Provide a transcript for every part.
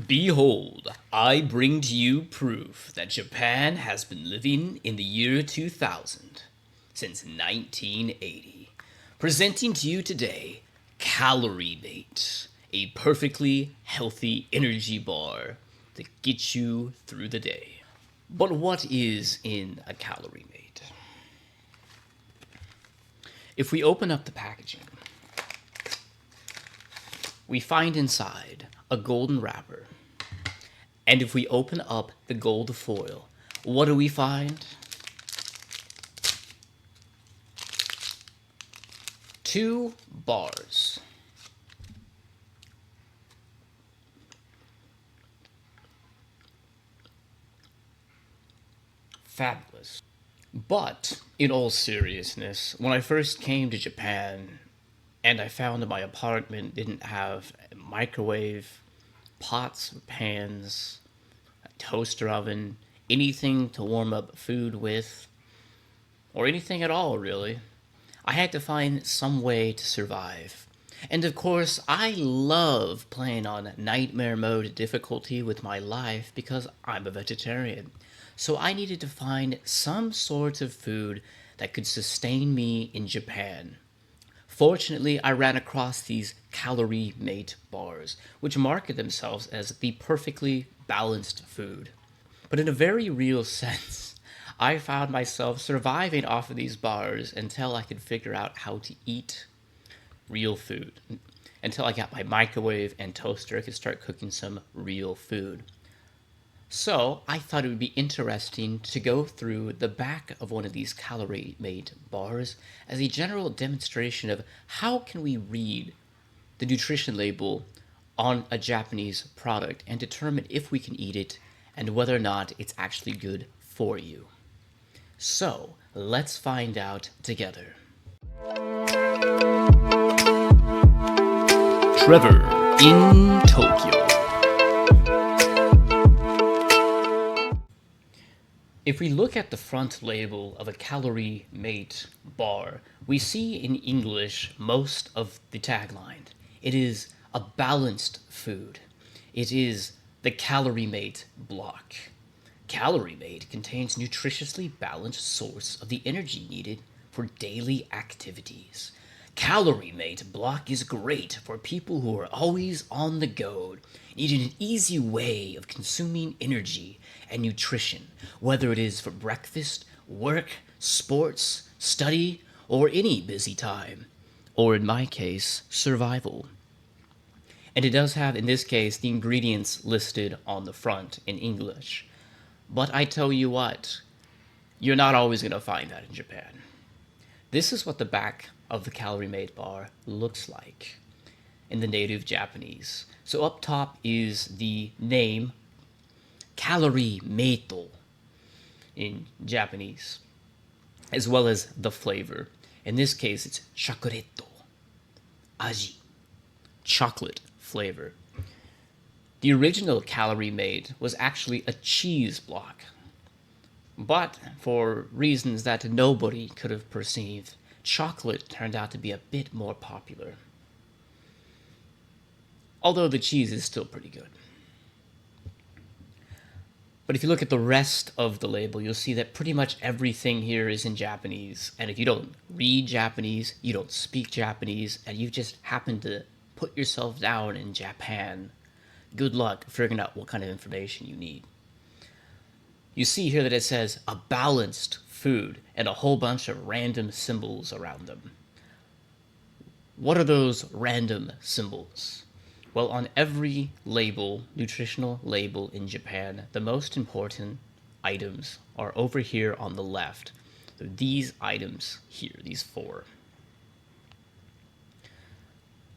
Behold, I bring to you proof that Japan has been living in the year 2000 since 1980. Presenting to you today, Caloriemate, a perfectly healthy energy bar to get you through the day. But what is in a Caloriemate? If we open up the packaging, we find inside a golden wrapper. And if we open up the gold foil, what do we find? 2 bars. Fabulous. But, in all seriousness, when I first came to Japan and I found that my apartment didn't have a microwave, pots, pans, a toaster oven, anything to warm up food with, or anything at all, really, I had to find some way to survive. And of course, I love playing on nightmare mode difficulty with my life because I'm a vegetarian. So I needed to find some sort of food that could sustain me in Japan. Fortunately, I ran across these Caloriemate bars, which market themselves as the perfectly balanced food. But in a very real sense, I found myself surviving off of these bars until I could figure out how to eat real food. Until I got my microwave and toaster, I could start cooking some real food. So I thought it would be interesting to go through the back of one of these Caloriemate bars as a general demonstration of how can we read the nutrition label on a Japanese product and determine if we can eat it and whether or not it's actually good for you. So let's find out together. Trevor in Tokyo. If we look at the front label of a Caloriemate bar, we see in English most of the tagline. It is a balanced food. It is the Caloriemate block. Caloriemate contains nutritiously balanced source of the energy needed for daily activities. Caloriemate block is great for people who are always on the go, needing an easy way of consuming energy and nutrition, whether it is for breakfast, work, sports, study, or any busy time, or in my case, survival. And it does have, in this case, the ingredients listed on the front in English. But I tell you what, you're not always going to find that in Japan. This is what the back of the Caloriemate bar looks like in the native Japanese. So up top is the name Caloriemate in Japanese, as well as the flavor. In this case, it's shakuretto, aji, chocolate flavor. The original Caloriemate was actually a cheese block, but for reasons that nobody could have perceived, chocolate turned out to be a bit more popular. Although the cheese is still pretty good. But if you look at the rest of the label, you'll see that pretty much everything here is in Japanese. And if you don't read Japanese, you don't speak Japanese, and you just happen to put yourself down in Japan, good luck figuring out what kind of information you need. You see here that it says a balanced food and a whole bunch of random symbols around them. What are those random symbols? Well, on every label, nutritional label in Japan, the most important items are over here on the left. So these items here, these 4.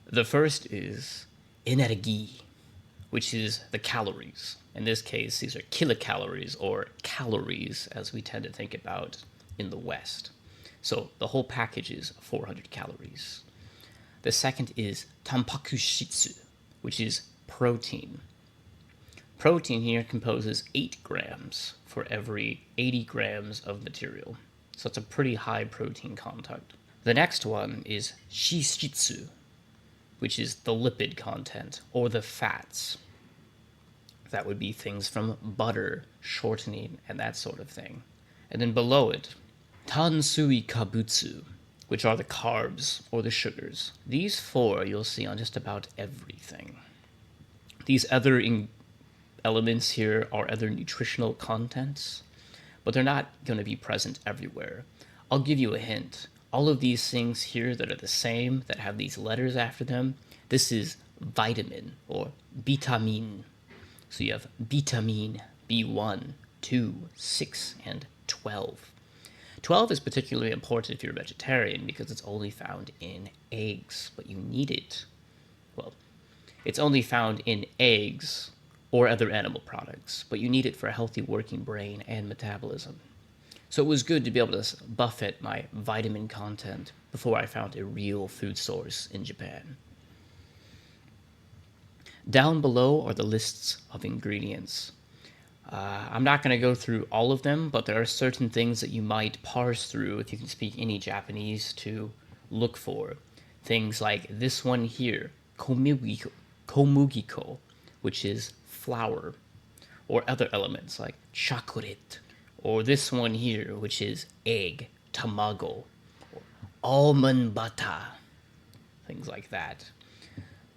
The first is energy, which is the calories. In this case, these are kilocalories or calories, as we tend to think about in the West. So the whole package is 400 calories. The second is tampakushitsu, which is protein. Protein here composes 8 grams for every 80 grams of material. So it's a pretty high protein content. The next one is shishitsu, which is the lipid content or the fats. That would be things from butter, shortening, and that sort of thing. And then below it, tansui kabutsu, which are the carbs or the sugars. These four you'll see on just about everything. These other elements here are other nutritional contents, but they're not going to be present everywhere. I'll give you a hint. All of these things here that are the same, that have these letters after them, this is vitamin or vitamin. So you have vitamin B1, 2, 6, and 12. 12 is particularly important if you're a vegetarian because it's only found in eggs, but you need it. Well, it's only found in eggs or other animal products, but you need it for a healthy working brain and metabolism. So it was good to be able to buffet my vitamin content before I found a real food source in Japan. Down below are the lists of ingredients. I'm not going to go through all of them, but there are certain things that you might parse through if you can speak any Japanese to look for. Things like this one here, komugiko, which is flour, or other elements like chocolate, or this one here, which is egg, tamago, or almond butter, things like that.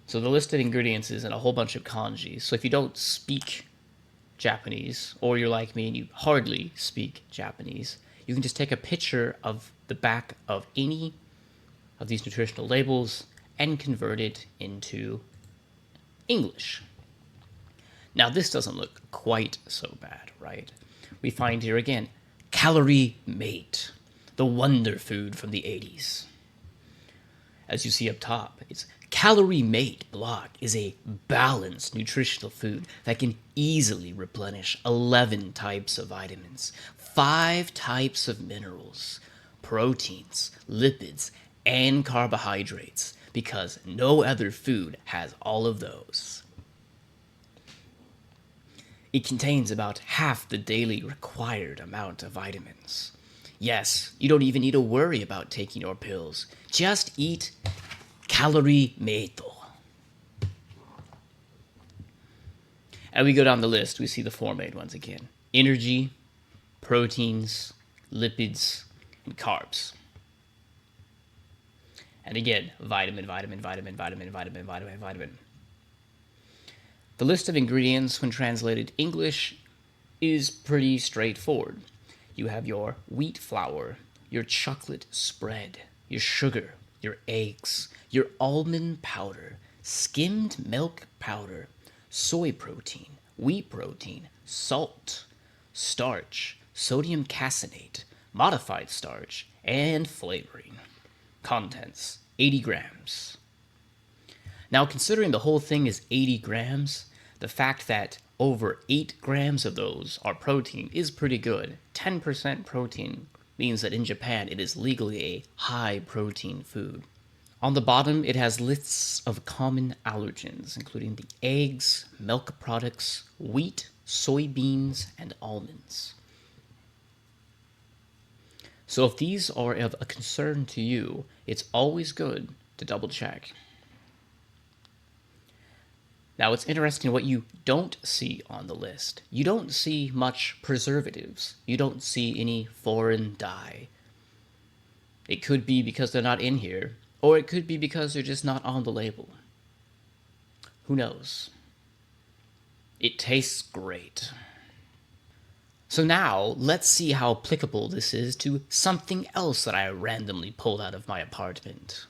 So the list of ingredients is in a whole bunch of kanji. So if you don't speak Japanese, or you're like me and you hardly speak Japanese, you can just take a picture of the back of any of these nutritional labels and convert it into English. Now this doesn't look quite so bad, right? We find here again, Caloriemate, the wonder food from the 80s. As you see up top, it's Caloriemate block is a balanced nutritional food that can easily replenish 11 types of vitamins, 5 types of minerals, proteins, lipids, and carbohydrates, because no other food has all of those. It contains about half the daily required amount of vitamins. Yes, you don't even need to worry about taking your pills. Just eat Caloriemate. And we go down the list, we see the format once again. Energy, proteins, lipids, and carbs. And again, vitamin. The list of ingredients, when translated English, is pretty straightforward. You have your wheat flour, your chocolate spread, your sugar, your eggs, your almond powder, skimmed milk powder, soy protein, wheat protein, salt, starch, sodium caseinate, modified starch, and flavoring. Contents, 80 grams. Now, considering the whole thing is 80 grams, the fact that over 8 grams of those are protein is pretty good. 10% protein means that in Japan it is legally a high protein food. On the bottom, it has lists of common allergens, including the eggs, milk products, wheat, soybeans, and almonds. So if these are of a concern to you, it's always good to double check. Now, it's interesting what you don't see on the list. You don't see much preservatives. You don't see any foreign dye. It could be because they're not in here, or it could be because they're just not on the label. Who knows? It tastes great. So now, let's see how applicable this is to something else that I randomly pulled out of my apartment.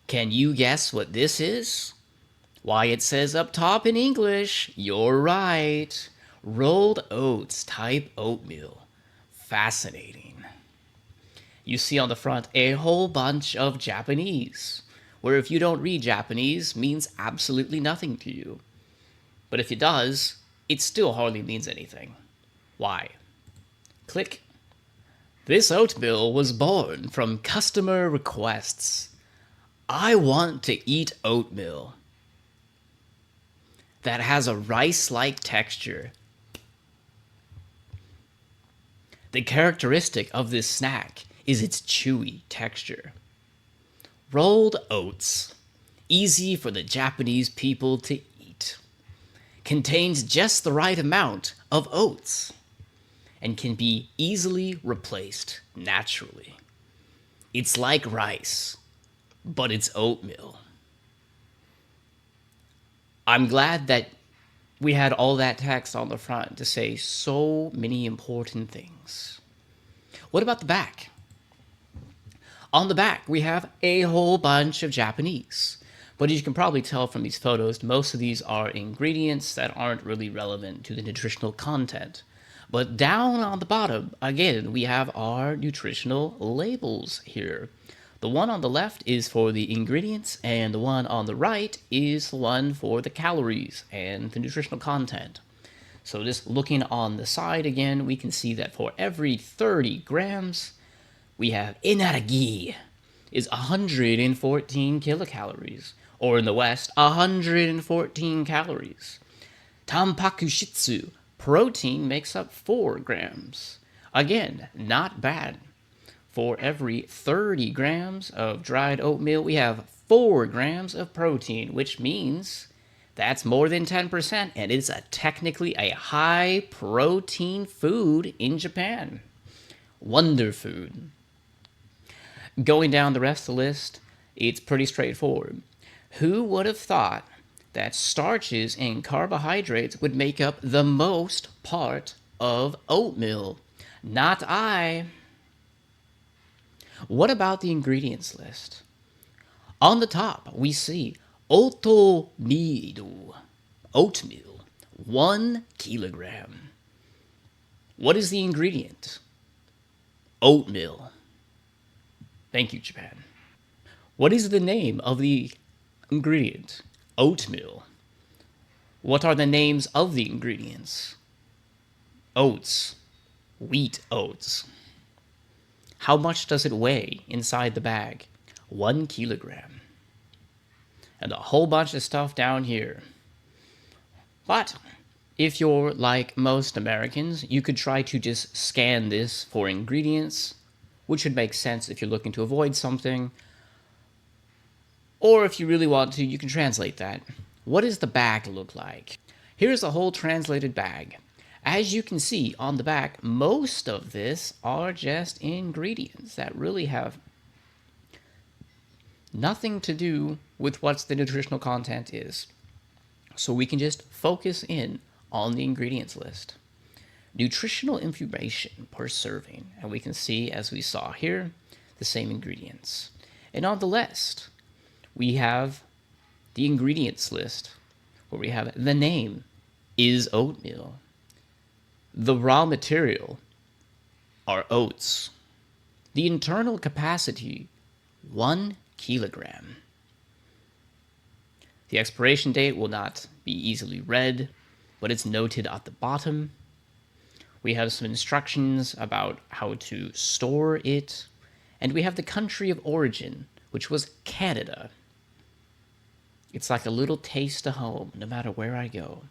Can you guess what this is? Why, it says up top in English, you're right. Rolled oats type oatmeal. Fascinating. You see on the front a whole bunch of Japanese, where if you don't read Japanese, means absolutely nothing to you. But if it does, it still hardly means anything. Why? Click. This oatmeal was born from customer requests. I want to eat oatmeal that has a rice-like texture. The characteristic of this snack is its chewy texture. Rolled oats, easy for the Japanese people to eat. contains just the right amount of oats and can be easily replaced naturally. It's like rice, but it's oatmeal. I'm glad that we had all that text on the front to say so many important things. What about the back? On the back, we have a whole bunch of Japanese. But as you can probably tell from these photos, most of these are ingredients that aren't really relevant to the nutritional content. But down on the bottom, again, we have our nutritional labels here. The one on the left is for the ingredients, and the one on the right is the one for the calories and the nutritional content. So just looking on the side again, we can see that for every 30 grams, we have energy is 114 kilocalories, or in the West, 114 calories. Tampakushitsu, protein, makes up 4 grams. Again, not bad. For every 30 grams of dried oatmeal, we have 4 grams of protein, which means that's more than 10%, and it's technically a high protein food in Japan. Wonder food. Going down the rest of the list, it's pretty straightforward. Who would have thought that starches and carbohydrates would make up the most part of oatmeal? Not I. What about the ingredients list? On the top, we see oatmeal, 1 kilogram. What is the ingredient? Oatmeal. Thank you, Japan. What is the name of the ingredient? Oatmeal. What are the names of the ingredients? Oats. Wheat oats. How much does it weigh inside the bag? 1 kilogram. And a whole bunch of stuff down here. But if you're like most Americans, you could try to just scan this for ingredients, which would make sense if you're looking to avoid something. Or if you really want to, you can translate that. What does the bag look like? Here's a whole translated bag. As you can see on the back, most of this are just ingredients that really have nothing to do with what the nutritional content is. So we can just focus in on the ingredients list. Nutritional information per serving, and we can see, as we saw here, the same ingredients. And on the list, we have the ingredients list, where we have the name is oatmeal. The raw material are oats. The internal capacity, 1 kilogram. The expiration date will not be easily read, but it's noted at the bottom. We have some instructions about how to store it, and we have the country of origin, which was Canada. It's like a little taste of home, no matter where I go.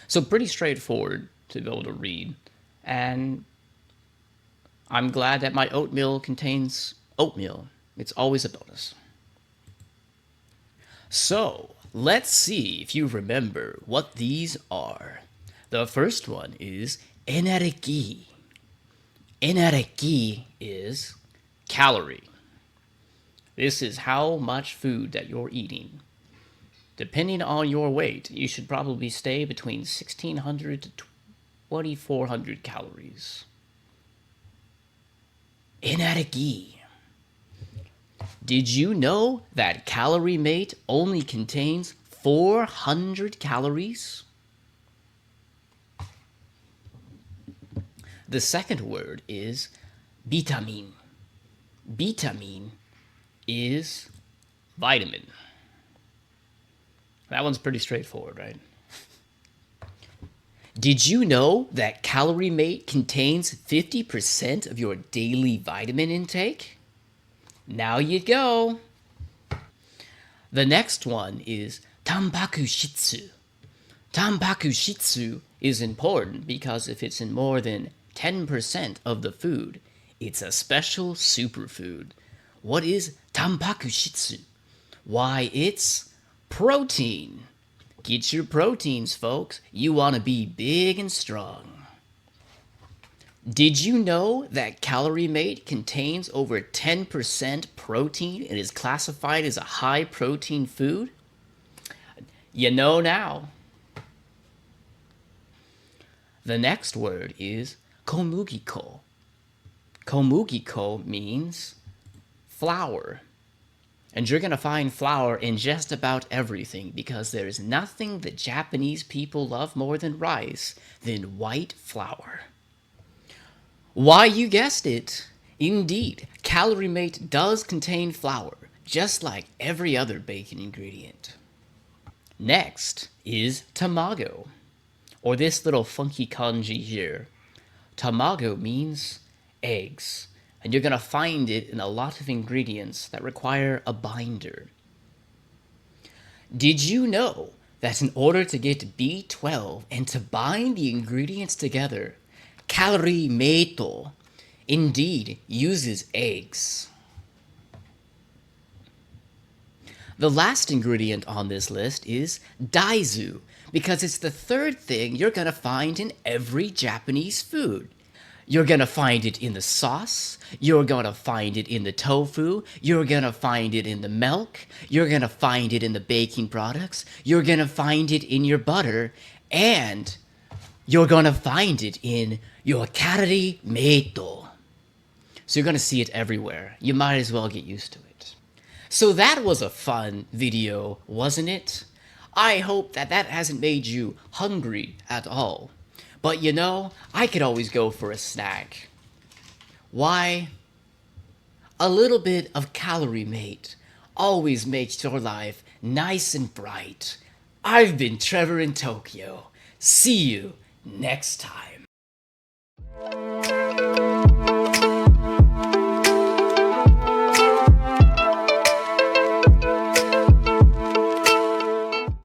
So pretty straightforward to be able to read, and I'm glad that my oatmeal contains oatmeal. It's always a bonus. So, let's see if you remember what these are. The first one is energy. Energy is calorie. This is how much food that you're eating. Depending on your weight, you should probably stay between 1,600 to 2,400 calories. Energy. Did you know that Caloriemate only contains 400 calories? The second word is vitamin. Vitamin is vitamin. That one's pretty straightforward, right? Did you know that Caloriemate contains 50% of your daily vitamin intake? Now you go. The next one is Tampakushitsu. Tampakushitsu is important because if it's in more than 10% of the food, it's a special superfood. What is Tampakushitsu? Why, it's protein. Get your proteins, folks. You want to be big and strong. Did you know that Caloriemate contains over 10% protein and is classified as a high protein food? You know now. The next word is komugiko. Komugiko means flour. And you're going to find flour in just about everything because there is nothing that Japanese people love more than rice than white flour. Why, you guessed it. Indeed, Caloriemate does contain flour, just like every other bacon ingredient. Next is tamago, or this little funky kanji here. Tamago means eggs, and you're going to find it in a lot of ingredients that require a binder. Did you know that in order to get B12 and to bind the ingredients together, Caloriemate indeed uses eggs? The last ingredient on this list is daisuke, because it's the third thing you're going to find in every Japanese food. You're going to find it in the sauce, you're going to find it in the tofu, you're going to find it in the milk, you're going to find it in the baking products, you're going to find it in your butter, and you're going to find it in your Caloriemate. So you're going to see it everywhere. You might as well get used to it. So that was a fun video, wasn't it? I hope that hasn't made you hungry at all. But you know, I could always go for a snack. Why? A little bit of Caloriemate always makes your life nice and bright. I've been Trevor in Tokyo. See you next time.